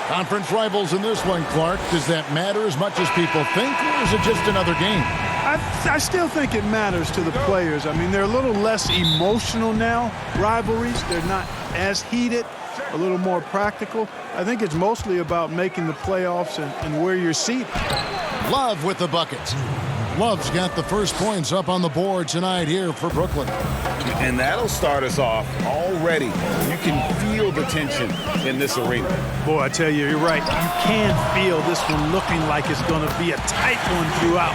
Conference rivals in this one, Clark. Does that matter as much as people think, or is it just another game? I still think it matters to the players. I mean, they're a little less emotional now, rivalries. They're not as heated, a little more practical. I think it's mostly about making the playoffs and where you're seated. Love with the buckets. Love's got the first points up on the board tonight here for Brooklyn. And that'll start us off already. You can feel the tension in this arena. Boy, I tell you, you're right. You can feel this one looking like it's going to be a tight one throughout.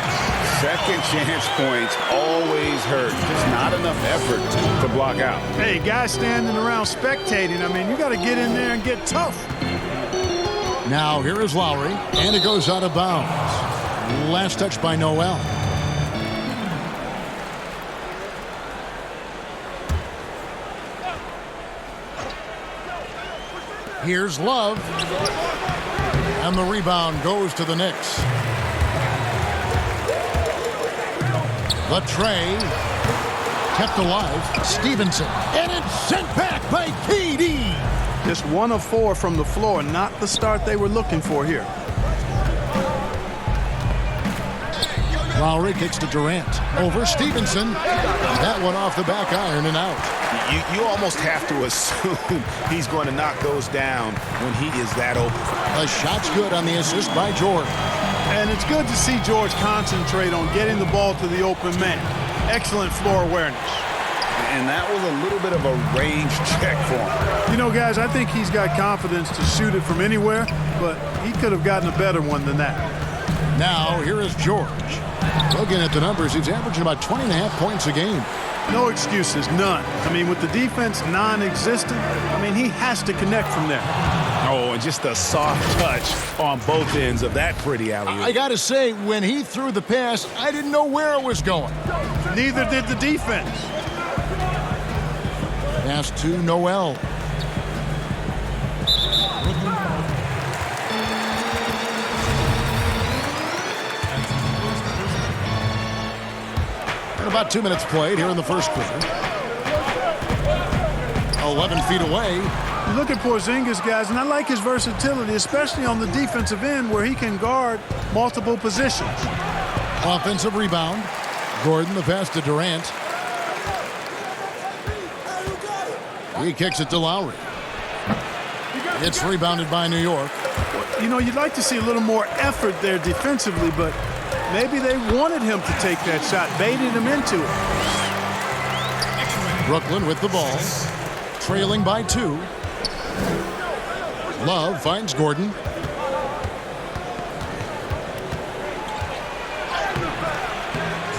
Second chance points always hurt. Just not enough effort to block out. Hey, guys standing around spectating, I mean, you got to get in there and get tough. Now here is Lowry, and it goes out of bounds. Last touch by Noel. Here's Love. And the rebound goes to the Knicks. The tray. Kept alive. Stevenson. And it's sent back by KD. Just 1 of 4 from the floor. Not the start they were looking for here. Lowry kicks to Durant. Over Stevenson. That one off the back iron and out. You almost have to assume he's going to knock those down when he is that open. The shot's good on the assist by George. And it's good to see George concentrate on getting the ball to the open man. Excellent floor awareness. And that was a little bit of a range check for him. You know, guys, I think he's got confidence to shoot it from anywhere, but he could have gotten a better one than that. Now, here is George. Looking at the numbers, he's averaging about 20.5 points a game. No excuses, none. I mean, with the defense non-existent, I mean, he has to connect from there. Oh, and just a soft touch on both ends of that pretty alley-oop. I got to say, when he threw the pass, I didn't know where it was going. Neither did the defense. Pass to Noel. And about 2 minutes played here in the first quarter. 11 feet away. You look at Porzingis, guys, and I like his versatility, especially on the defensive end where he can guard multiple positions. Offensive rebound. Gordon, the pass to Durant. He kicks it to Lowry. It's rebounded by New York. You know, you'd like to see a little more effort there defensively, but maybe they wanted him to take that shot, baited him into it. Brooklyn with the ball. Trailing by 2. Love finds Gordon.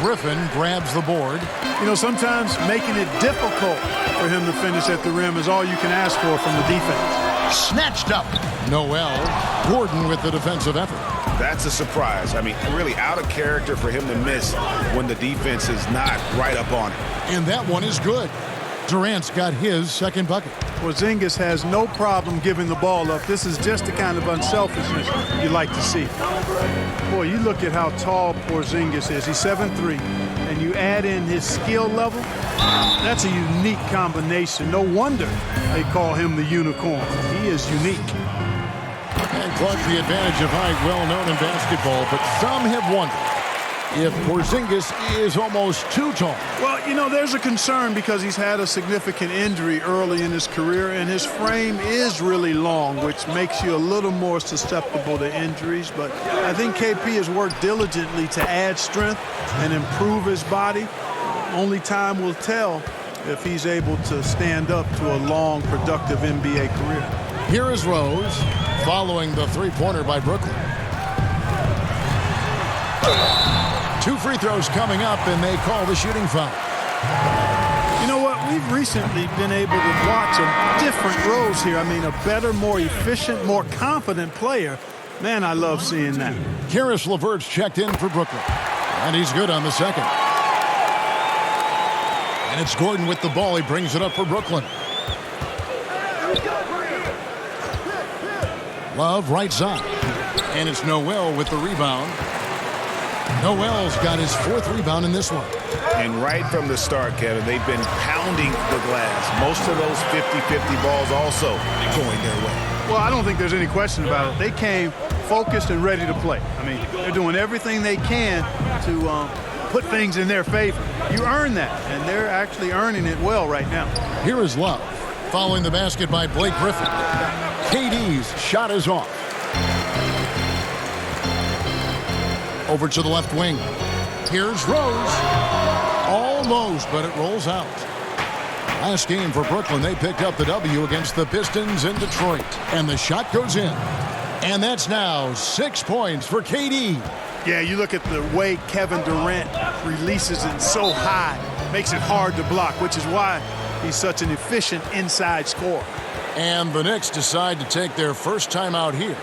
Griffin grabs the board. You know, sometimes making it difficult for him to finish at the rim is all you can ask for from the defense. Snatched up. Noel. Gordon with the defensive effort. That's a surprise. I mean, really out of character for him to miss when the defense is not right up on it. And that one is good. Durant's got his second bucket. Porzingis has no problem giving the ball up. This is just the kind of unselfishness you like to see. Boy, you look at how tall Porzingis is. He's 7'3", and you add in his skill level. That's a unique combination. No wonder they call him the unicorn. He is unique. And Clark, the advantage of height, well known in basketball, but some have wondered if Porzingis is almost too tall. Well, you know, there's a concern because he's had a significant injury early in his career, and his frame is really long, which makes you a little more susceptible to injuries. But I think KP has worked diligently to add strength and improve his body. Only time will tell if he's able to stand up to a long, productive NBA career. Here is Rose, following the three-pointer by Brooklyn. 2 free throws coming up, and they call the shooting foul. You know what? We've recently been able to watch a different Rose here. I mean, a better, more efficient, more confident player. Man, I love seeing that. Karis LeVert's checked in for Brooklyn, and he's good on the second. And it's Gordon with the ball. He brings it up for Brooklyn. Love right side. And it's Noel with the rebound. Noel's got his 4th rebound in this one. And right from the start, Kevin, they've been pounding the glass. Most of those 50-50 balls also going their way. Well, I don't think there's any question about it. They came focused and ready to play. I mean, they're doing everything they can to put things in their favor. You earn that, and they're actually earning it well right now. Here is Love, following the basket by Blake Griffin. KD's shot is off. Over to the left wing. Here's Rose. Almost, but it rolls out. Last game for Brooklyn, they picked up the W against the Pistons in Detroit. And the shot goes in. And that's now 6 points for KD. Yeah, you look at the way Kevin Durant releases it so high. Makes it hard to block, which is why he's such an efficient inside scorer. And the Knicks decide to take their first time out here.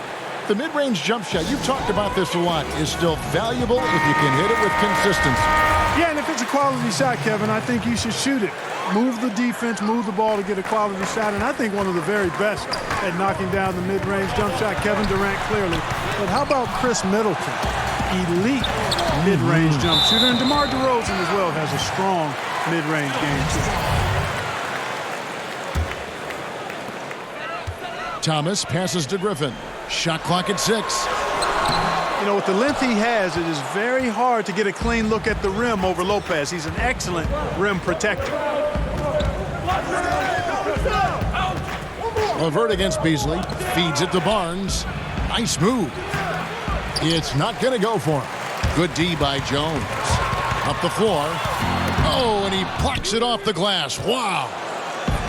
The mid-range jump shot, you've talked about this a lot, is still valuable if you can hit it with consistency. Yeah, and if it's a quality shot, Kevin, I think you should shoot it. Move the defense, move the ball to get a quality shot, and I think one of the very best at knocking down the mid-range jump shot, Kevin Durant clearly. But how about Chris Middleton? Elite mid-range jump shooter, and DeMar DeRozan as well has a strong mid-range game too. Thomas passes to Griffin. Shot clock at 6. You know, with the length he has, it is very hard to get a clean look at the rim over Lopez. He's an excellent rim protector. LeVert against Beasley. Feeds it to Barnes. Nice move. It's not going to go for him. Good D by Jones. Up the floor. Oh, and he plucks it off the glass. Wow.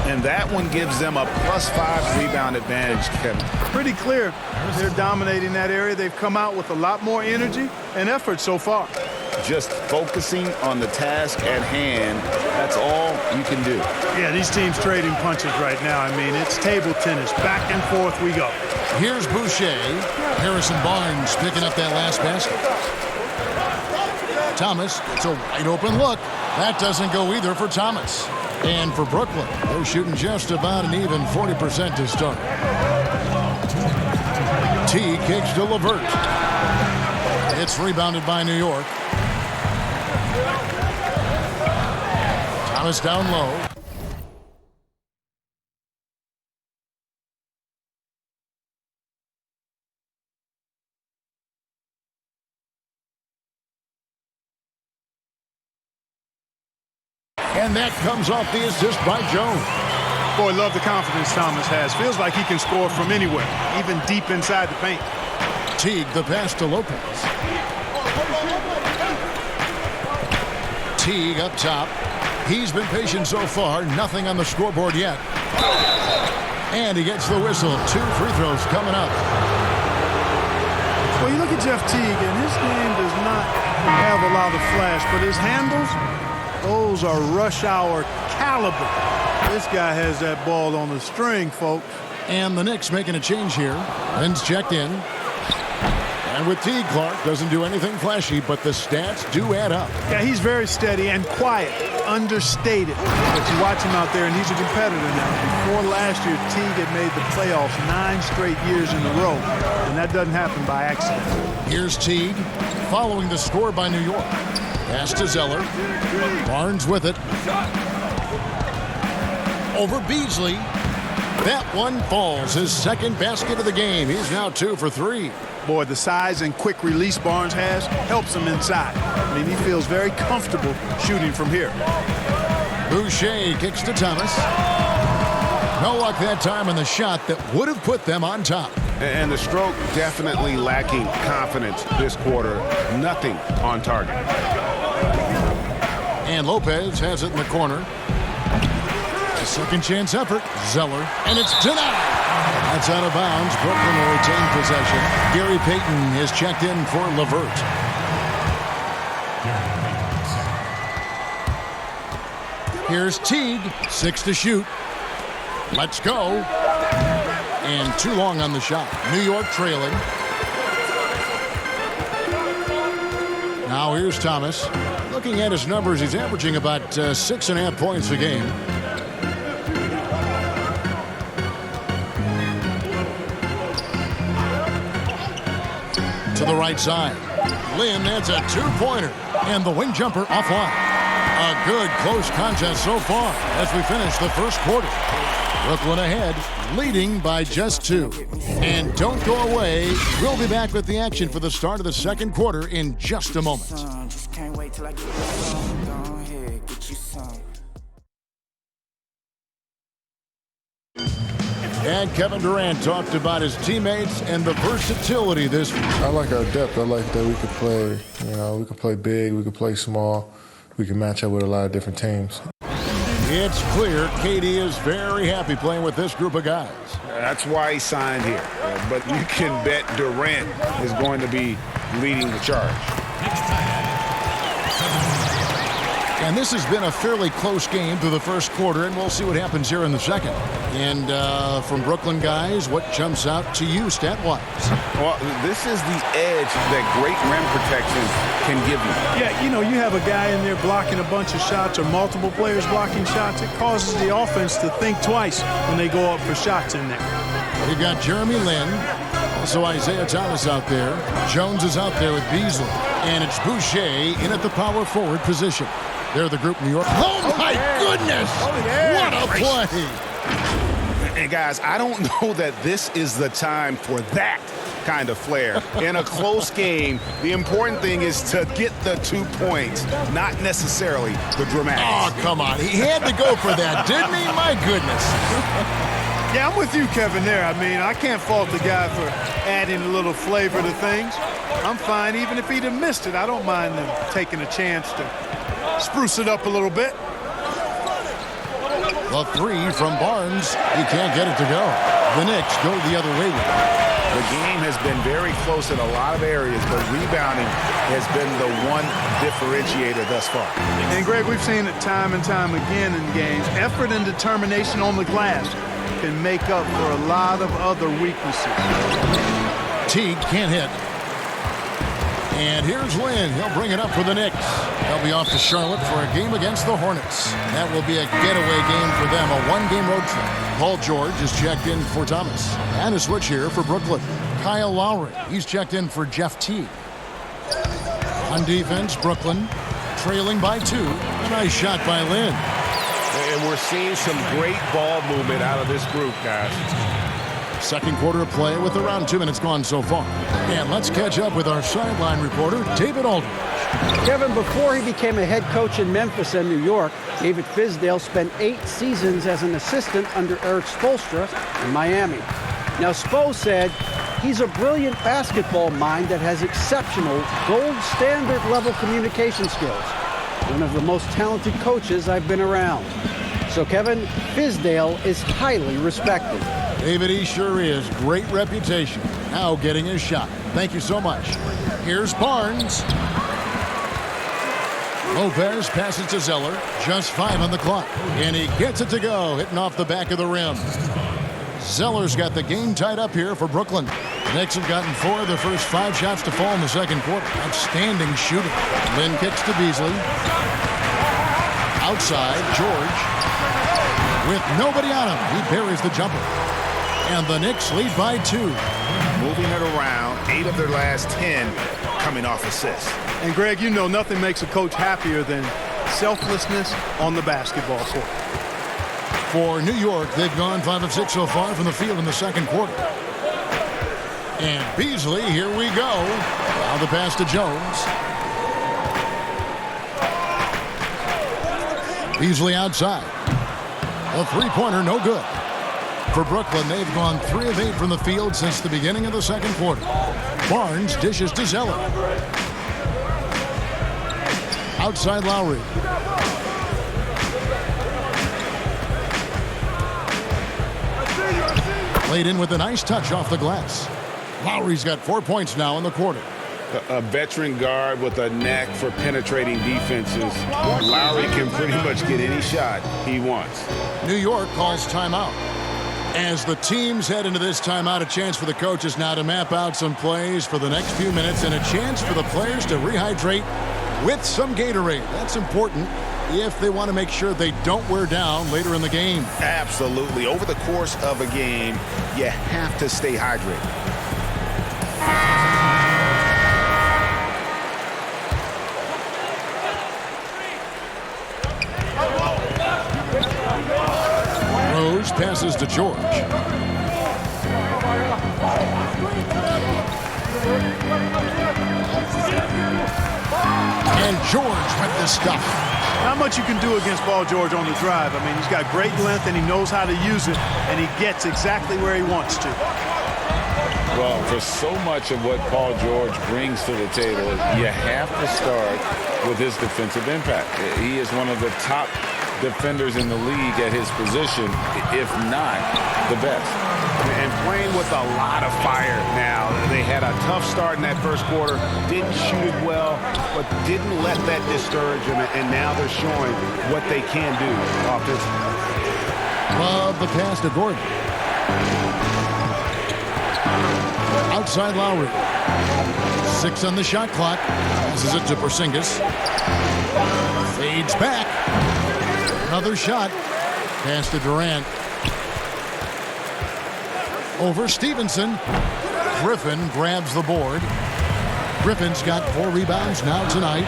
And that one gives them a +5 rebound advantage, Kevin. Pretty clear. They're dominating that area. They've come out with a lot more energy and effort so far. Just focusing on the task at hand, that's all you can do. Yeah, these teams trading punches right now. I mean, it's table tennis. Back and forth we go. Here's Boucher. Harrison Barnes picking up that last basket. Thomas, it's a wide open look. That doesn't go either for Thomas. And for Brooklyn, they're shooting just about an even 40% to start. T kicks to LeVert. It's rebounded by New York. Thomas down low. And that comes off the assist by Jones. Boy, love the confidence Thomas has. Feels like he can score from anywhere, even deep inside the paint. Teague the pass to Lopez. Teague up top. He's been patient so far. Nothing on the scoreboard yet. And he gets the whistle. 2 free throws coming up. Well, you look at Jeff Teague, and his game does not have a lot of flash, but his handles, those are rush hour caliber. This guy has that ball on the string, folks. And the Knicks making a change here. Ben's checked in. And with Teague, Clark doesn't do anything flashy, but the stats do add up. Yeah, he's very steady and quiet, understated. But you watch him out there, and he's a competitor now. Before last year, Teague had made the playoffs 9 straight years in a row, and that doesn't happen by accident. Here's Teague, following the score by New York. Pass to Zeller. Barnes with it. Over Beasley. That one falls. His second basket of the game. He's now 2 for 3. Boy, the size and quick release Barnes has helps him inside. I mean, he feels very comfortable shooting from here. Boucher kicks to Thomas. No luck that time on the shot that would have put them on top. And the stroke definitely lacking confidence this quarter. Nothing on target. And Lopez has it in the corner. A second chance effort. Zeller. And it's denied. That's out of bounds. Brooklyn will retain possession. Gary Payton is checked in for LeVert. Here's Teague. 6 to shoot. Let's go. And too long on the shot. New York trailing. Now here's Thomas. Looking at his numbers, he's averaging about 6.5 points a game. To the right side. Lynn, that's a 2-pointer. And the wing jumper offline. A good close contest so far as we finish the first quarter. Brooklyn ahead, leading by just 2. And don't go away. We'll be back with the action for the start of the second quarter in just a moment. And Kevin Durant talked about his teammates and the versatility this week. I like our depth. I like that we could play, we could play big, we could play small. We can match up with a lot of different teams. It's clear KD is very happy playing with this group of guys. That's why he signed here. But you can bet Durant is going to be leading the charge. And this has been a fairly close game through the first quarter, and we'll see what happens here in the second. And from Brooklyn guys, what jumps out to you stat-wise? Well, this is the edge that great rim protection can give you. Yeah, you have a guy in there blocking a bunch of shots or multiple players blocking shots. It causes the offense to think twice when they go up for shots in there. We've got Jeremy Lin, also Isaiah Thomas out there. Jones is out there with Beasley. And it's Boucher in at the power forward position. They're the group New York. Oh, my goodness! What a play! And, guys, I don't know that this is the time for that kind of flair. In a close game, the important thing is to get the 2 points, not necessarily the dramatics. Oh, come on. He had to go for that, didn't he? My goodness. Yeah, I'm with you, Kevin, there. I mean, I can't fault the guy for adding a little flavor to things. I'm fine. Even if he'd have missed it, I don't mind them taking a chance to spruce it up a little bit. The 3 from Barnes. He can't get it to go. The Knicks go the other way with it. The game has been very close in a lot of areas, but rebounding has been the one differentiator thus far. And, Greg, we've seen it time and time again in games. Effort and determination on the glass can make up for a lot of other weaknesses. Teague can't hit. And here's Lin. He'll bring it up for the Knicks. They'll be off to Charlotte for a game against the Hornets. That will be a getaway game for them, a one-game road trip. Paul George is checked in for Thomas. And a switch here for Brooklyn. Kyle Lowry. He's checked in for Jeff Teague. On defense, Brooklyn trailing by 2. A nice shot by Lin. And we're seeing some great ball movement out of this group, guys. Second quarter of play with around 2 minutes gone so far. And let's catch up with our sideline reporter, David Aldridge. Kevin, before he became a head coach in Memphis and New York, David Fizdale spent 8 seasons as an assistant under Eric Spoelstra in Miami. Now, Spo said he's a brilliant basketball mind that has exceptional gold standard level communication skills. One of the most talented coaches I've been around. So, Kevin, Fizdale is highly respected. David, he sure is. Great reputation. Now getting his shot. Thank you so much. Here's Barnes. Lopez passes to Zeller. Just 5 on the clock. And he gets it to go, hitting off the back of the rim. Zeller's got the game tied up here for Brooklyn. The Knicks have gotten 4 of their first 5 shots to fall in the second quarter. Outstanding shooting. Lin kicks to Beasley. Outside, George. With nobody on him, he buries the jumper. And the Knicks lead by 2. Moving it around, 8 of their last 10 coming off assists. And, Greg, nothing makes a coach happier than selflessness on the basketball court. For New York, they've gone 5 of 6 so far from the field in the second quarter. And Beasley, here we go. Now the pass to Jones. Beasley outside. A three-pointer, no good. For Brooklyn, they've gone 3 of 8 from the field since the beginning of the second quarter. Barnes dishes to Zeller. Outside Lowry. Laid in with a nice touch off the glass. Lowry's got 4 points now in the quarter. A veteran guard with a knack for penetrating defenses. Lowry can pretty much get any shot he wants. New York calls timeout. As the teams head into this timeout, a chance for the coaches now to map out some plays for the next few minutes and a chance for the players to rehydrate with some Gatorade. That's important if they want to make sure they don't wear down later in the game. Absolutely. Over the course of a game, you have to stay hydrated. Rose passes to George. And George with the stuff. Not much you can do against Paul George on the drive. I mean, he's got great length and he knows how to use it, and he gets exactly where he wants to. Well, for so much of what Paul George brings to the table, you have to start with his defensive impact. He is one of the top defenders in the league at his position, if not the best. And playing with a lot of fire now. They had a tough start in that first quarter, didn't shoot it well, but didn't let that discourage them, and now they're showing what they can do offensively. Love the pass to Gordon. Outside Lowry. 6 on the shot clock. Passes it to Porzingis. Fades back. Another shot. Pass to Durant. Over Stevenson. Griffin grabs the board. Griffin's got 4 rebounds now tonight.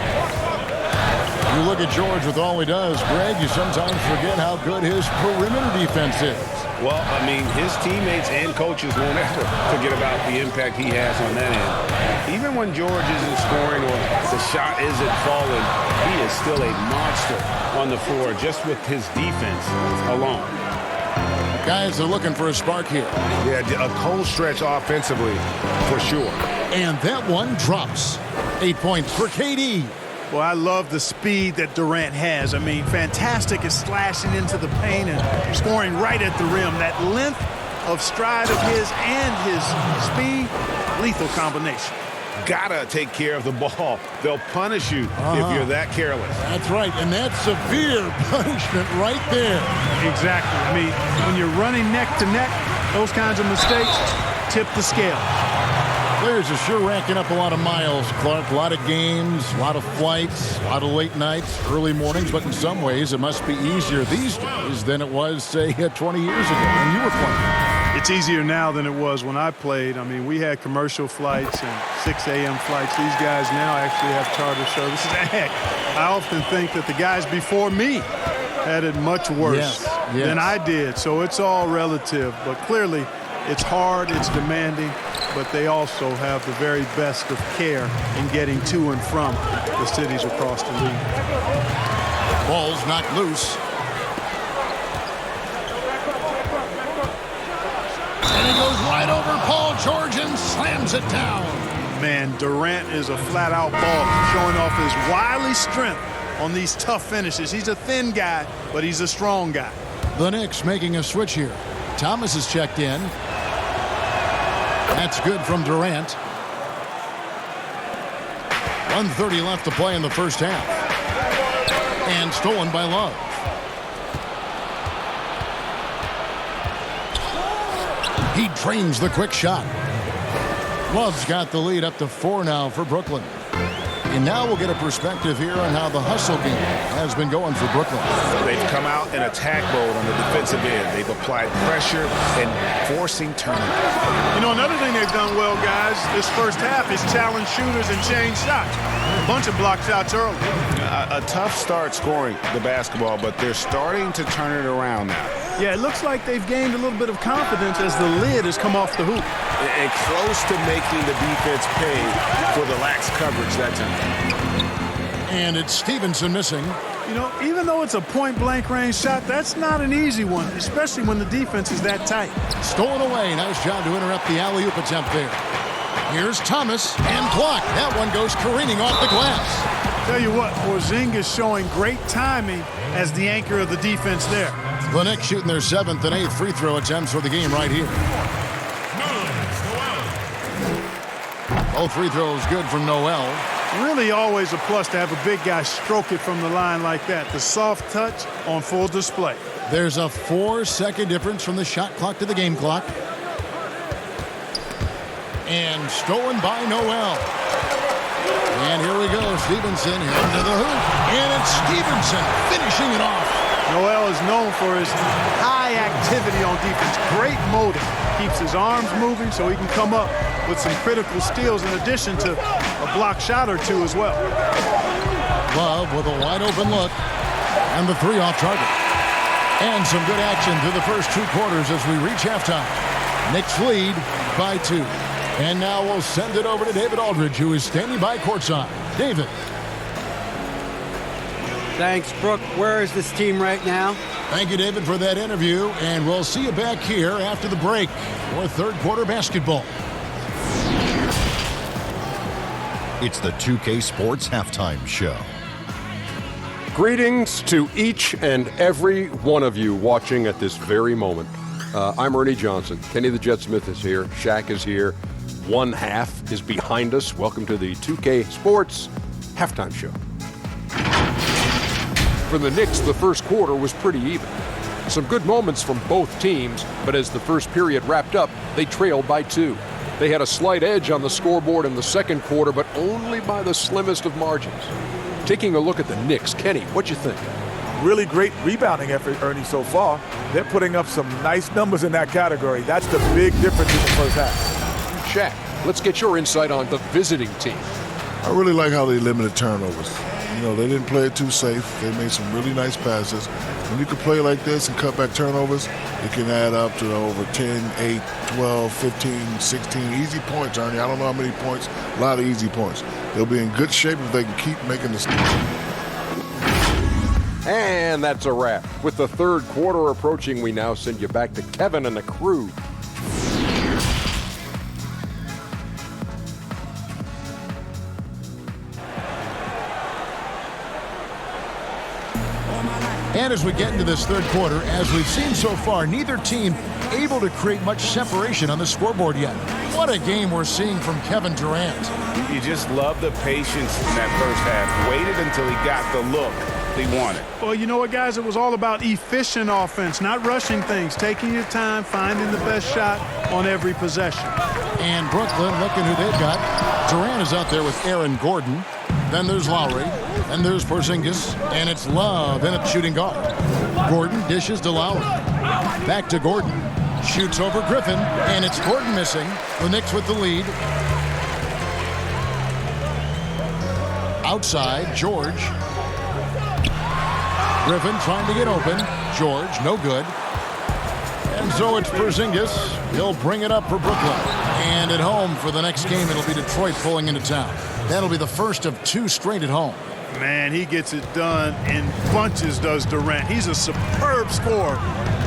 You look at George with all he does, Greg, you sometimes forget how good his perimeter defense is. Well, I mean, his teammates and coaches won't ever forget about the impact he has on that end. Even when George isn't scoring or the shot isn't falling, he is still a monster on the floor just with his defense alone. Guys are looking for a spark here. Yeah, a cold stretch offensively for sure. And that one drops. 8 points for KD. Well, I love the speed that Durant has. I mean, fantastic at slashing into the paint and scoring right at the rim. That length of stride of his and his speed, lethal combination. Gotta take care of the ball. They'll punish you if you're that careless. That's right, and that's severe punishment right there. Exactly. I mean, when you're running neck to neck, those kinds of mistakes tip the scale. Players are sure racking up a lot of miles, Clark. A lot of games, a lot of flights, a lot of late nights, early mornings, but in some ways it must be easier these days than it was, say, 20 years ago when you were playing. It's easier now than it was when I played. I mean, we had commercial flights and 6 a.m. flights. These guys now actually have charter services. Heck, I often think that the guys before me had it much worse than I did. So it's all relative. But clearly, it's hard, it's demanding, but they also have the very best of care in getting to and from the cities across the league. Ball's knocked loose. And he goes right over Paul George and slams it down. Man, Durant is a flat-out baller, showing off his wily strength on these tough finishes. He's a thin guy, but he's a strong guy. The Knicks making a switch here. Thomas is checked in. That's good from Durant. 1:30 left to play in the first half. And stolen by Love. He drains the quick shot. Love's got the lead up to 4 now for Brooklyn. And now we'll get a perspective here on how the hustle game has been going for Brooklyn. They've come out in attack mode on the defensive end. They've applied pressure and forcing turnovers. You know, another thing they've done well, guys, this first half is challenge shooters and change shots. A bunch of block shots early. A tough start scoring the basketball, but they're starting to turn it around now. Yeah, it looks like they've gained a little bit of confidence as the lid has come off the hoop. And close to making the defense pay for the lax coverage that time. And it's Stevenson missing. You know, even though it's a point-blank range shot, that's not an easy one, especially when the defense is that tight. Stolen away. Nice job to interrupt the alley-oop attempt there. Here's Thomas and blocked. That one goes careening off the glass. Tell you what, Porzingis showing great timing as the anchor of the defense there. The Knicks shooting their 7th and 8th free throw attempts for the game right here. Both free throws good from Noel. Really always a plus to have a big guy stroke it from the line like that. The soft touch on full display. There's a 4-second difference from the shot clock to the game clock. And stolen by Noel. And here we go. Stevenson into the hoop. And it's Stevenson finishing it off. Noel is known for his high activity on defense. Great motor. Keeps his arms moving so he can come up with some critical steals in addition to a block shot or two as well. Love with a wide open look. And the 3 off target. And some good action through the first 2 quarters as we reach halftime. Knicks lead by 2. And now we'll send it over to David Aldridge, who is standing by courtside. David. Thanks, Brooke. Where is this team right now? Thank you, David, for that interview. And we'll see you back here after the break for third quarter basketball. It's the 2K Sports Halftime Show. Greetings to each and every one of you watching at this very moment. I'm Ernie Johnson. Kenny the Jet Smith is here. Shaq is here. One half is behind us. Welcome to the 2K Sports Halftime Show. For the Knicks, the first quarter was pretty even. Some good moments from both teams, but as the first period wrapped up, they trailed by 2. They had a slight edge on the scoreboard in the second quarter, but only by the slimmest of margins. Taking a look at the Knicks, Kenny, what'd you think? Really great rebounding effort, Ernie, so far. They're putting up some nice numbers in that category. That's the big difference in the first half. Shaq, let's get your insight on the visiting team. I really like how they limited turnovers. You know, they didn't play it too safe. They made some really nice passes. When you can play like this and cut back turnovers, it can add up to over 10, 8, 12, 15, 16 easy points, Ernie. I don't know how many points, a lot of easy points. They'll be in good shape if they can keep making the steals. And that's a wrap. With the third quarter approaching, we now send you back to Kevin and the crew. And as we get into this third quarter, as we've seen so far, neither team able to create much separation on the scoreboard yet. What a game we're seeing from Kevin Durant. You just love the patience in that first half. Waited until he got the look he wanted. Well, you know what, guys? It was all about efficient offense, not rushing things, taking your time, finding the best shot on every possession. And Brooklyn, looking who they've got. Durant is out there with Aaron Gordon. Then there's Lowry. Then there's Porzingis. And it's Love in at shooting guard. Gordon dishes to Lowry. Back to Gordon. Shoots over Griffin. And it's Gordon missing. The Knicks with the lead. Outside, George. Griffin trying to get open. George, no good. And so it's Porzingis. He'll bring it up for Brooklyn. And at home for the next game, it'll be Detroit pulling into town. That'll be the first of 2 straight at home. Man, he gets it done in bunches, does Durant. He's a superb scorer.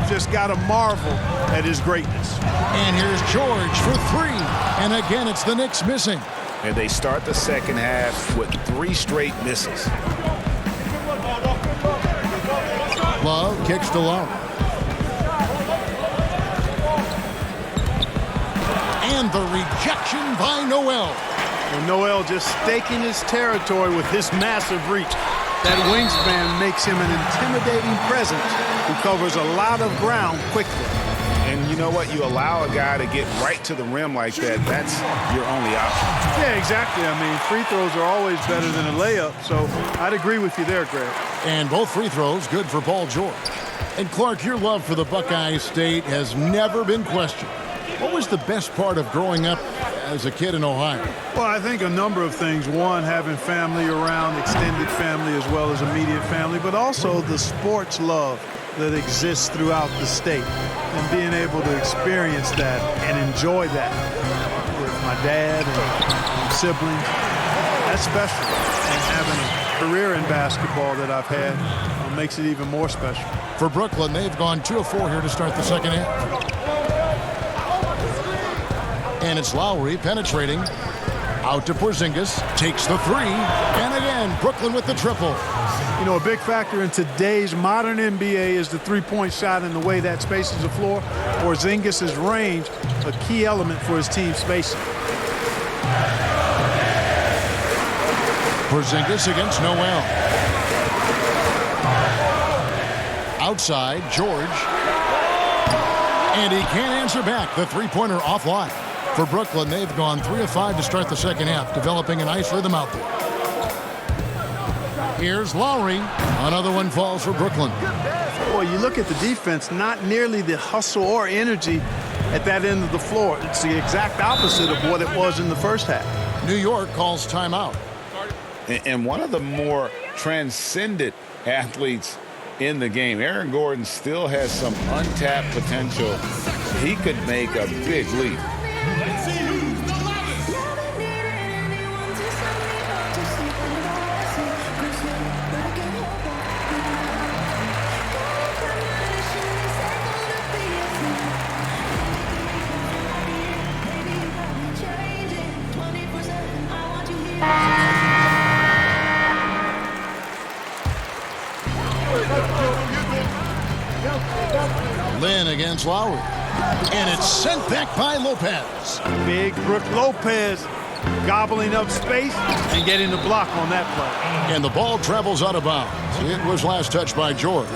Just got to marvel at his greatness. And here's George for 3. And again, it's the Knicks missing. And they start the second half with 3 straight misses. Love kicks to Lowry. And the rejection by Noel. And Noel just staking his territory with his massive reach. That wingspan makes him an intimidating presence who covers a lot of ground quickly. And you know what? You allow a guy to get right to the rim like that, that's your only option. Yeah, exactly. I mean, free throws are always better than a layup, so I'd agree with you there, Greg. And both free throws good for Paul George. And Clark, your love for the Buckeye State has never been questioned. What was the best part of growing up as a kid in Ohio? Well, I think a number of things. One, having family around, extended family as well as immediate family, but also the sports love that exists throughout the state and being able to experience that and enjoy that with my dad and siblings. That's special. And having a career in basketball that I've had makes it even more special. For Brooklyn, they've gone 2 of 4 here to start the second half. And it's Lowry penetrating. Out to Porzingis. Takes the 3. And again, Brooklyn with the triple. You know, a big factor in today's modern NBA is the three-point shot and the way that spaces the floor. Porzingis' range, a key element for his team spacing. Porzingis against Noel. Outside, George. And he can't answer back. The three-pointer offline. For Brooklyn, they've gone 3 of 5 to start the second half, developing a nice rhythm out there. Here's Lowry. Another one falls for Brooklyn. Boy, you look at the defense, not nearly the hustle or energy at that end of the floor. It's the exact opposite of what it was in the first half. New York calls timeout. And one of the more transcendent athletes in the game. Aaron Gordon still has some untapped potential. He could make a big leap. Lynn against Lowry. And it's sent back by Lopez. Big Brook Lopez gobbling up space and getting the block on that play. And the ball travels out of bounds. It was last touched by George.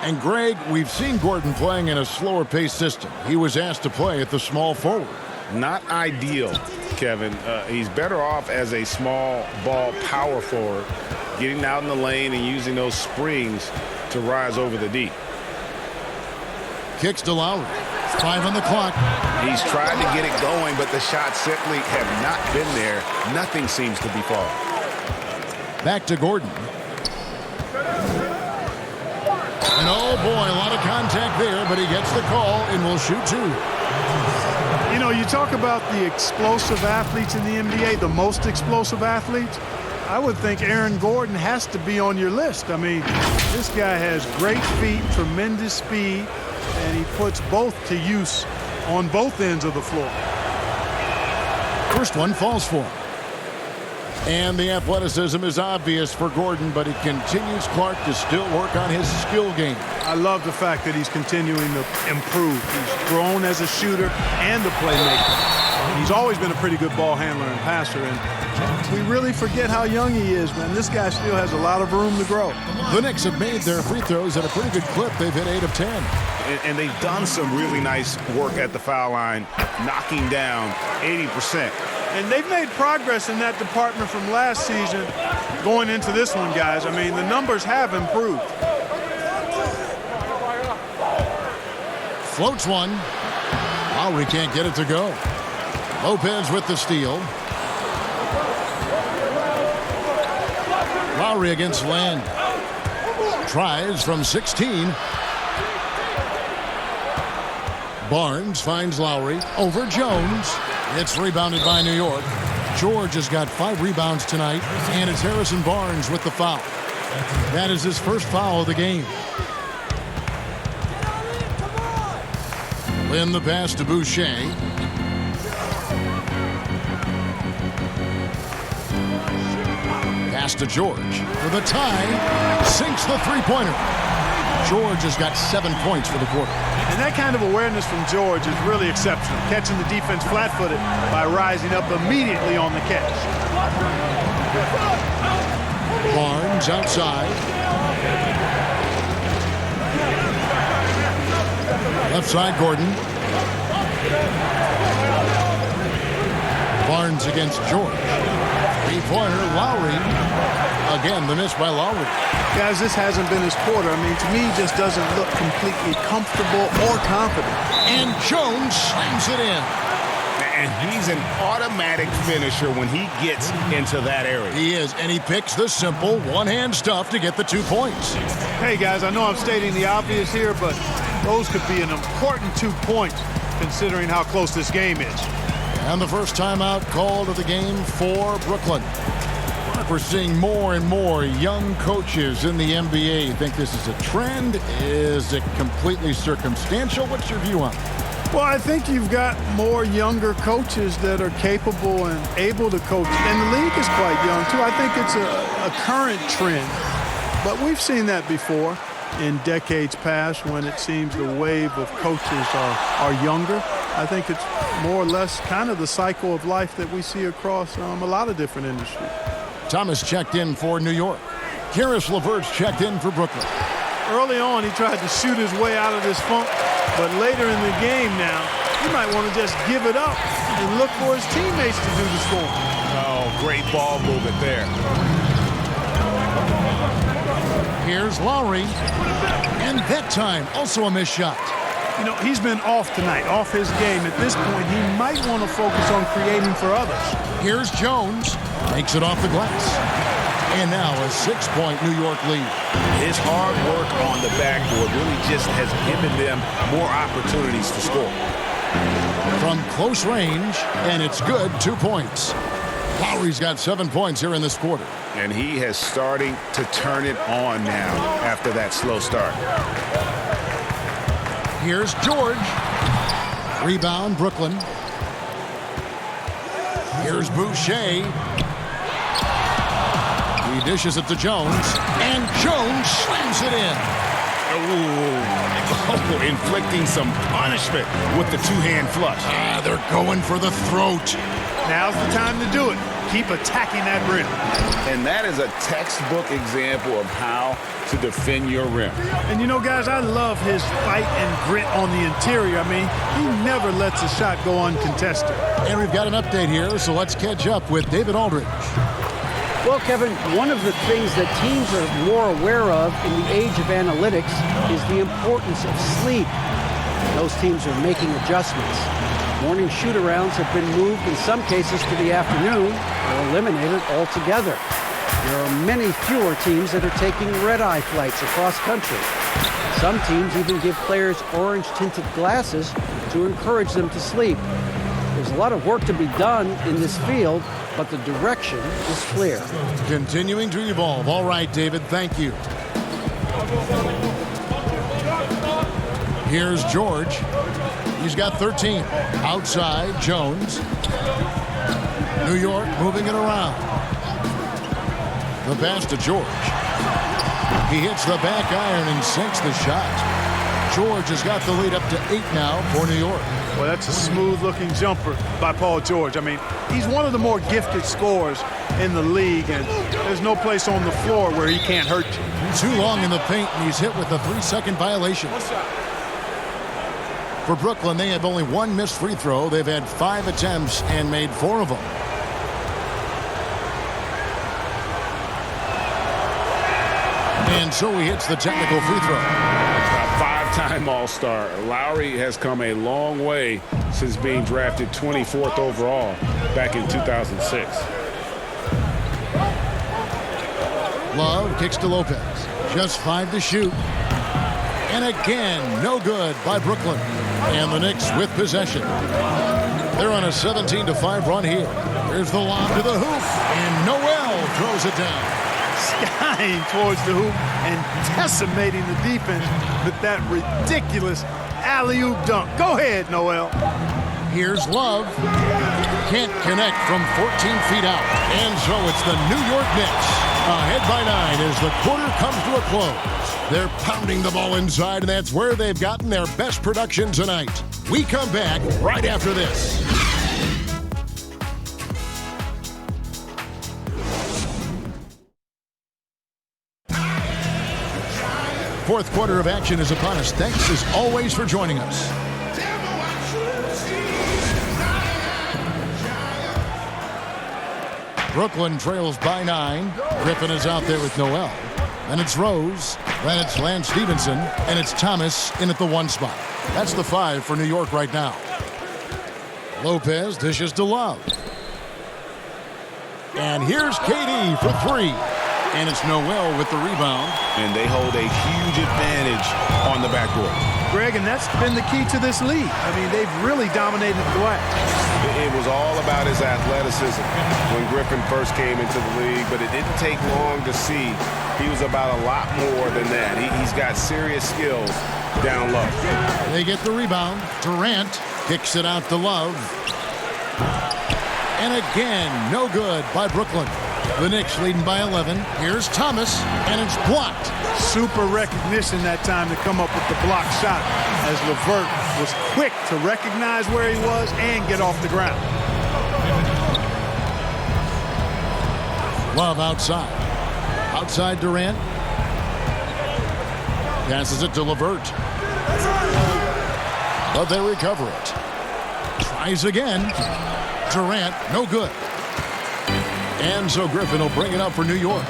And Greg, we've seen Gordon playing in a slower pace system. He was asked to play at the small forward. Not ideal, Kevin. He's better off as a small ball power forward, getting out in the lane and using those springs to rise over the D. Kicks to Lowry. 5 on the clock. He's tried to get it going, but the shots simply have not been there. Nothing seems to be falling. Back to Gordon. And oh boy, a lot of contact there, but he gets the call and will shoot 2. You know, you talk about the explosive athletes in the NBA, the most explosive athletes. I would think Aaron Gordon has to be on your list. I mean, this guy has great feet, tremendous speed, and he puts both to use on both ends of the floor. First one falls for him. And the athleticism is obvious for Gordon, but he continues, Clark, to still work on his skill game. I love the fact that he's continuing to improve. He's grown as a shooter and a playmaker. He's always been a pretty good ball handler and passer, and we really forget how young he is, man. This guy still has a lot of room to grow. The Knicks have made their free throws at a pretty good clip. They've hit 8 of 10. And they've done some really nice work at the foul line, knocking down 80%. And they've made progress in that department from last season going into this one, guys. I mean, the numbers have improved. Floats one. Lowry can't get it to go. Lopez with the steal. Lowry against Land. Tries from 16. Barnes finds Lowry over Jones. It's rebounded by New York. George has got 5 rebounds tonight, and it's Harrison Barnes with the foul. That is his first foul of the game. Lynn the pass to Boucher. Pass to George for the tie. Sinks the three-pointer. George has got 7 points for the quarter. And that kind of awareness from George is really exceptional, catching the defense flat-footed by rising up immediately on the catch. Barnes outside. Left side, Gordon. Barnes against George. Three-pointer, Lowry. Again, the miss by Lowry. Guys, this hasn't been his quarter. I mean, to me, he just doesn't look completely comfortable or confident. And Jones slams it in. And he's an automatic finisher when he gets into that area. He is, and he picks the simple one-hand stuff to get the 2 points. Hey, guys, I know I'm stating the obvious here, but those could be an important 2 points considering how close this game is. And the first timeout called of the game for Brooklyn. We're seeing more and more young coaches in the NBA. You think this is a trend? Is it completely circumstantial? What's your view on it? Well, I think you've got more younger coaches that are capable and able to coach. And the league is quite young, too. I think it's a current trend. But we've seen that before in decades past when it seems the wave of coaches are younger. I think it's more or less kind of the cycle of life that we see across a lot of different industries. Thomas checked in for New York. Caris LeVert's checked in for Brooklyn. Early on, he tried to shoot his way out of this funk, but later in the game now, he might want to just give it up and look for his teammates to do the scoring. Oh, great ball movement there. Here's Lowry. And that time, also a missed shot. You know, he's been off tonight, off his game. At this point, he might want to focus on creating for others. Here's Jones. Makes it off the glass. And now a 6-point New York lead. His hard work on the backboard really just has given them more opportunities to score. From close range, and it's good, 2 points. Lowry's got 7 points here in this quarter. And he has starting to turn it on now after that slow start. Here's George. Rebound, Brooklyn. Here's Boucher. He dishes it to Jones, and Jones slams it in. Oh, inflicting some punishment with the two-hand flush. They're going for the throat. Now's the time to do it. Keep attacking that rim. And that is a textbook example of how to defend your rim. And you know, guys, I love his fight and grit on the interior. I mean, he never lets a shot go uncontested. And we've got an update here, so let's catch up with David Aldridge. Well, Kevin, one of the things that teams are more aware of in the age of analytics is the importance of sleep. Those teams are making adjustments. Morning shoot-arounds have been moved in some cases to the afternoon or eliminated altogether. There are many fewer teams that are taking red-eye flights across country. Some teams even give players orange-tinted glasses to encourage them to sleep. There's a lot of work to be done in this field, but the direction is clear. Continuing to evolve. All right, David, thank you. Here's George. He's got 13. Outside, Jones. New York moving it around. The pass to George. He hits the back iron and sinks the shot. George has got the lead up to 8 now for New York. Well, that's a smooth-looking jumper by Paul George. I mean, he's one of the more gifted scorers in the league, and there's no place on the floor where he can't hurt you. Too long in the paint, and he's hit with a 3-second violation. For Brooklyn, they have only 1 missed free throw. They've had 5 attempts and made 4 of them. And so he hits the technical free throw. A 5-time All-Star. Lowry has come a long way since being drafted 24th overall back in 2006. Love kicks to Lopez. Just 5 to shoot. And again, no good by Brooklyn. And the Knicks with possession. They're on a 17-5 run here. Here's the lob to the hoop. And Noel throws it down. Skying towards the hoop and decimating the defense with that ridiculous alley-oop dunk. Go ahead, Noel. Here's Love. Can't connect from 14 feet out. And so it's the New York Knicks ahead by 9 as the quarter comes to a close. They're pounding the ball inside, and that's where they've gotten their best production tonight. We come back right after this. Fourth quarter of action is upon us. Thanks as always for joining us. Brooklyn trails by 9. Griffin is out there with Noel. Then it's Rose. Then it's Lance Stevenson. And it's Thomas in at the 1 spot. That's the 5 for New York right now. Lopez dishes to Love. And here's KD for 3. And it's Noel with the rebound. And they hold a huge advantage on the backboard. Greg, and that's been the key to this league. I mean, they've really dominated the glass. It was all about his athleticism when Griffin first came into the league, but it didn't take long to see he was about a lot more than that. He's got serious skills down low. They get the rebound. Durant kicks it out to Love. And again, no good by Brooklyn. The Knicks leading by 11. Here's Thomas, and it's blocked. Super recognition that time to come up with the block shot as LeVert was quick to recognize where he was and get off the ground. Love outside. Outside Durant. Passes it to LeVert. But they recover it. Tries again. Durant, no good. And so Griffin will bring it up for New York.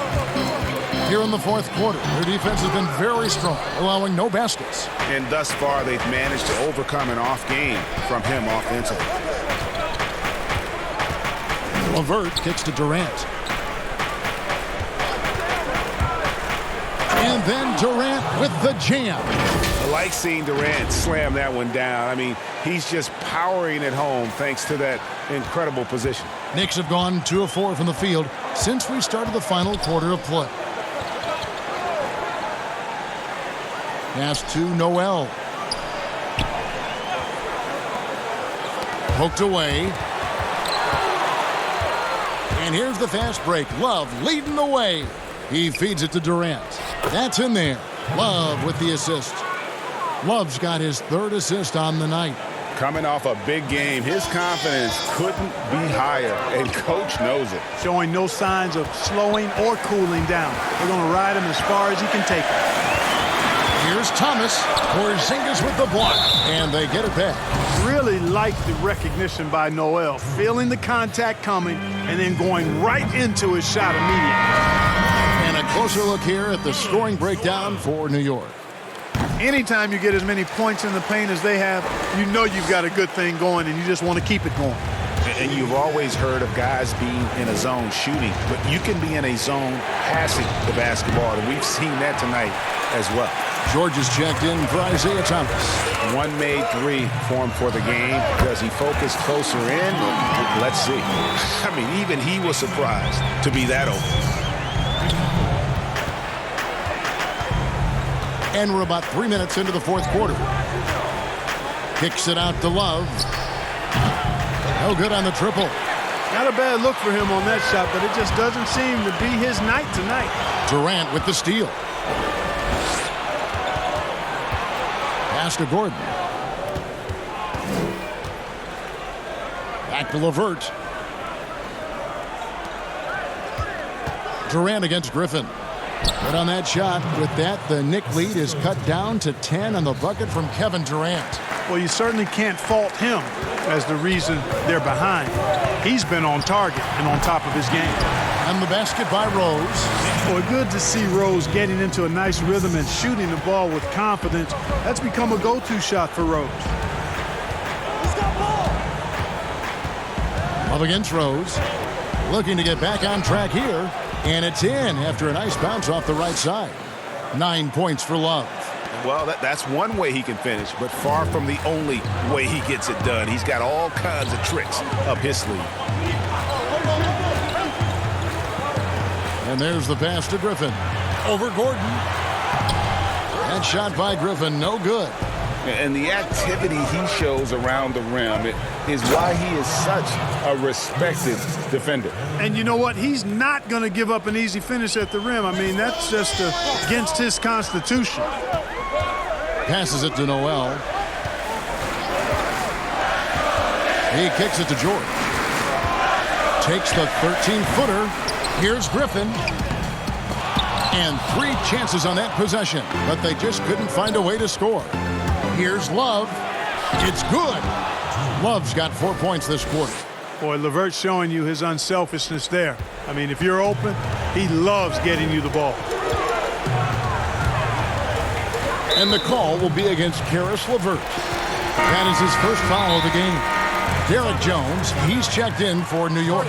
Here in the fourth quarter, their defense has been very strong, allowing no baskets. And thus far, they've managed to overcome an off game from him offensively. LeVert kicks to Durant. And then Durant with the jam. I like seeing Durant slam that one down. I mean, he's just powering it home thanks to that incredible position. Knicks have gone 2 of 4 from the field since we started the final quarter of play. Pass to Noel. Poked away. And here's the fast break. Love leading the way. He feeds it to Durant. That's in there. Love with the assist. Love's got his 3rd assist on the night. Coming off a big game, his confidence couldn't be higher, and Coach knows it. Showing no signs of slowing or cooling down. They're going to ride him as far as he can take him. Here's Thomas. Porzingis with the block, and they get it back. Really like the recognition by Noel, feeling the contact coming and then going right into his shot immediately. And a closer look here at the scoring breakdown for New York. Anytime you get as many points in the paint as they have, you know you've got a good thing going and you just want to keep it going. And you've always heard of guys being in a zone shooting, but you can be in a zone passing the basketball, and we've seen that tonight as well. George is checked in for Isaiah Thomas. One made 3 for him for the game. Does he focus closer in? Let's see. I mean, even he was surprised to be that open. And we're about 3 minutes into the 4th quarter. Kicks it out to Love. No good on the triple. Not a bad look for him on that shot, but it just doesn't seem to be his night tonight. Durant with the steal. Pass to Gordon. Back to LeVert. Durant against Griffin. But on that shot, with that, the Knick lead is cut down to 10 on the bucket from Kevin Durant. Well, you certainly can't fault him as the reason they're behind. He's been on target and on top of his game. And the basket by Rose. Well, good to see Rose getting into a nice rhythm and shooting the ball with confidence. That's become a go-to shot for Rose. Love against Rose. Looking to get back on track here. And it's in after a nice bounce off the right side. 9 points for Love. Well, that's one way he can finish, but far from the only way he gets it done. He's got all kinds of tricks up his sleeve. And there's the pass to Griffin. Over Gordon. That shot by Griffin, no good. And the activity he shows around the rim is why he is such a respected defender. And you know what? He's not going to give up an easy finish at the rim. I mean, that's just against his constitution. Passes it to Noel. He kicks it to George. Takes the 13-footer. Here's Griffin. And 3 chances on that possession, but they just couldn't find a way to score. Here's Love. It's good. Love's got 4 points this quarter. Boy, LeVert's showing you his unselfishness there. I mean, if you're open, he loves getting you the ball. And the call will be against Caris LeVert. That is his first foul of the game. Derek Jones, he's checked in for New York.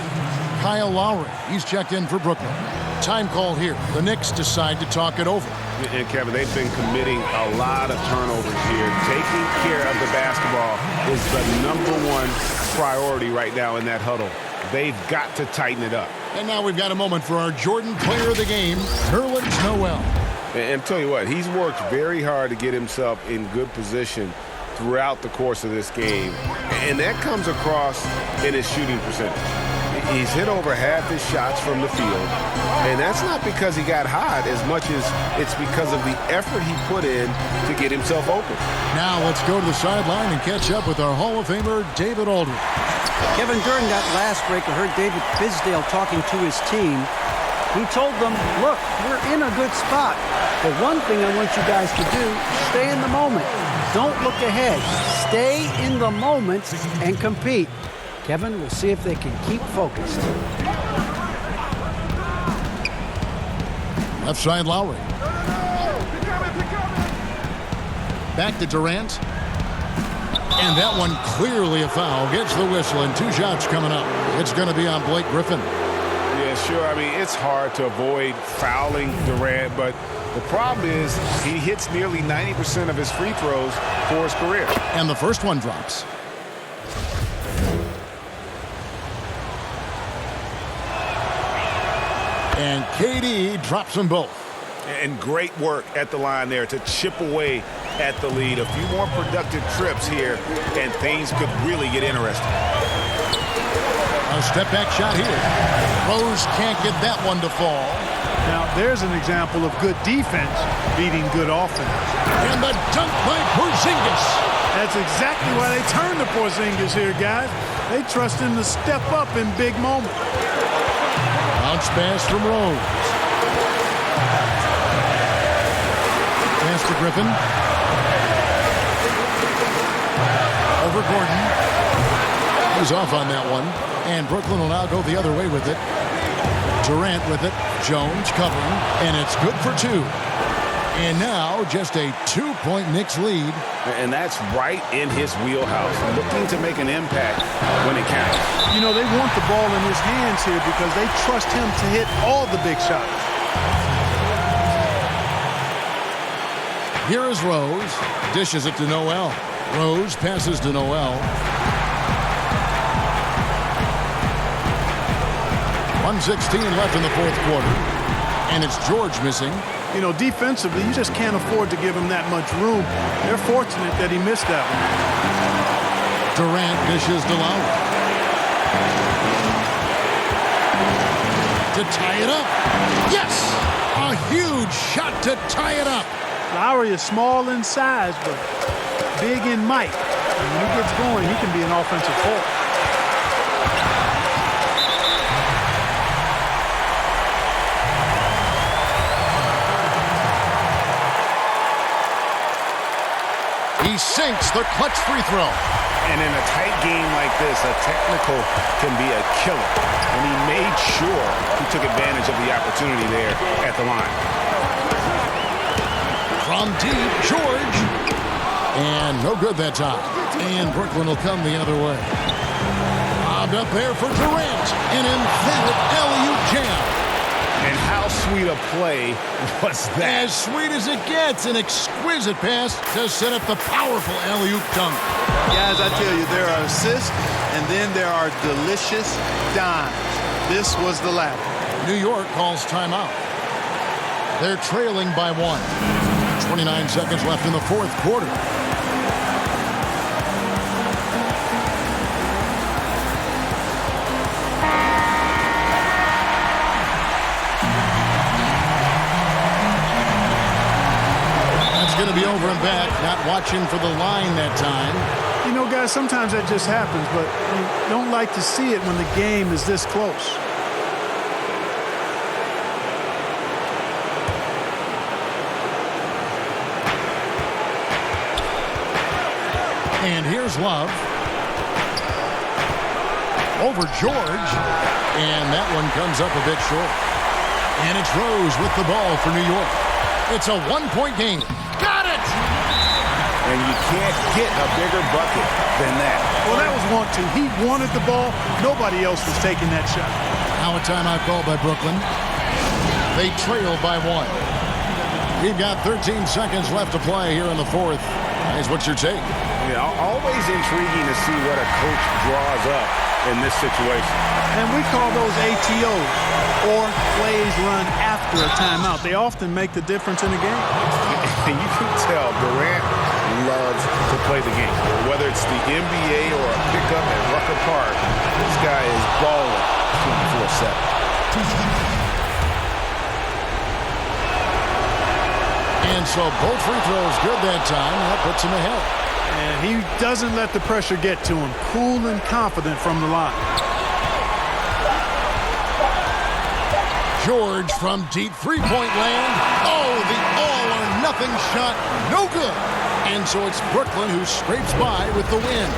Kyle Lowry, he's checked in for Brooklyn. Time call here. The Knicks decide to talk it over. And Kevin, they've been committing a lot of turnovers here. Taking care of the basketball is the #1 priority right now in that huddle. They've got to tighten it up. And now we've got a moment for our Jordan player of the game, Nerlens Noel. And tell you what, he's worked very hard to get himself in good position throughout the course of this game. And that comes across in his shooting percentage. He's hit over half his shots from the field. And that's not because he got hot as much as it's because of the effort he put in to get himself open. Now let's go to the sideline and catch up with our Hall of Famer, David Aldridge. Kevin, during that last break, I heard David Fizdale talking to his team. He told them, look, we're in a good spot. But one thing I want you guys to do, stay in the moment. Don't look ahead. Stay in the moment and compete. Kevin, we'll see if they can keep focused. Left side, Lowry. Back to Durant. And that one clearly a foul. Gets the whistle and 2 shots coming up. It's going to be on Blake Griffin. Yeah, sure. I mean, it's hard to avoid fouling Durant, but the problem is he hits nearly 90% of his free throws for his career. And the first one drops. And KD drops them both. And great work at the line there to chip away at the lead. A few more productive trips here, and things could really get interesting. A step-back shot here. Rose can't get that one to fall. Now, there's an example of good defense beating good offense. And the dunk by Porzingis. That's exactly why they turn to Porzingis here, guys. They trust him to step up in big moments. Bounce pass from Rose. Pass to Griffin. Over Gordon. He's off on that one. And Brooklyn will now go the other way with it. Durant with it. Jones covering. And it's good for two. And now just a 2-point Knicks lead. And that's right in his wheelhouse. Looking to make an impact when it counts. You know, they want the ball in his hands here because they trust him to hit all the big shots. Here is Rose. Dishes it to Noel. Rose passes to Noel. 1:16 left in the fourth quarter. And it's George missing. You know, defensively, you just can't afford to give him that much room. They're fortunate that he missed that one. Durant dishes to Lowry. To tie it up. Yes! A huge shot to tie it up. Lowry is small in size, but big in might. And when he gets going, he can be an offensive force. He sinks the clutch free throw. And in a tight game like this, a technical can be a killer. And he made sure he took advantage of the opportunity there at the line. From deep, George. And no good that time. And Brooklyn will come the other way. Bobbed up there for Durant. An emphatic alley-oop jam. And how sweet a play was that? As sweet as it gets. An exquisite pass to set up the powerful alley-oop dunk. Guys, I tell you, there are assists, and then there are delicious dimes. This was the latter. New York calls timeout. They're trailing by one. 29 seconds left in the fourth quarter. Going to be over and back, not watching for the line that time. You know, guys, sometimes that just happens, but you don't like to see it when the game is this close. And here's Love. Over George. And that one comes up a bit short. And it's Rose with the ball for New York. It's a one-point game. Got it! And you can't get a bigger bucket than that. Well, that was 1-2. He wanted the ball. Nobody else was taking that shot. Now a timeout call by Brooklyn. They trail by one. We've got 13 seconds left to play here in the fourth. That's what's your take? Yeah, always intriguing to see what a coach draws up in this situation. And we call those ATOs, or plays run after a timeout. They often make the difference in a game. And you can tell Durant loves to play the game. Whether it's the NBA or a pickup at Rucker Park, this guy is balling 24/7. And so both free throws good that time. That puts him ahead. And he doesn't let the pressure get to him. Cool and confident from the line. George from deep three-point land. Oh, the all-or-nothing shot. No good. And so it's Brooklyn who scrapes by with the win.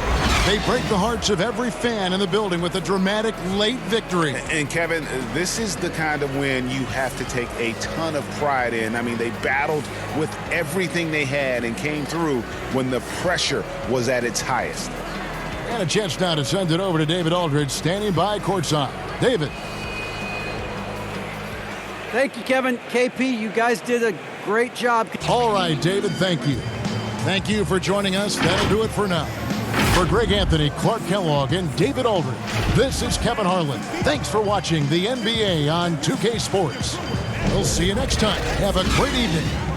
They break the hearts of every fan in the building with a dramatic late victory. And Kevin, this is the kind of win you have to take a ton of pride in. I mean, they battled with everything they had and came through when the pressure was at its highest. And a chance now to send it over to David Aldridge, standing by courtside. David. Thank you, Kevin. KP, you guys did a great job. All right, David, thank you. Thank you for joining us. That'll do it for now. For Greg Anthony, Clark Kellogg, and David Aldridge, this is Kevin Harlan. Thanks for watching the NBA on 2K Sports. We'll see you next time. Have a great evening.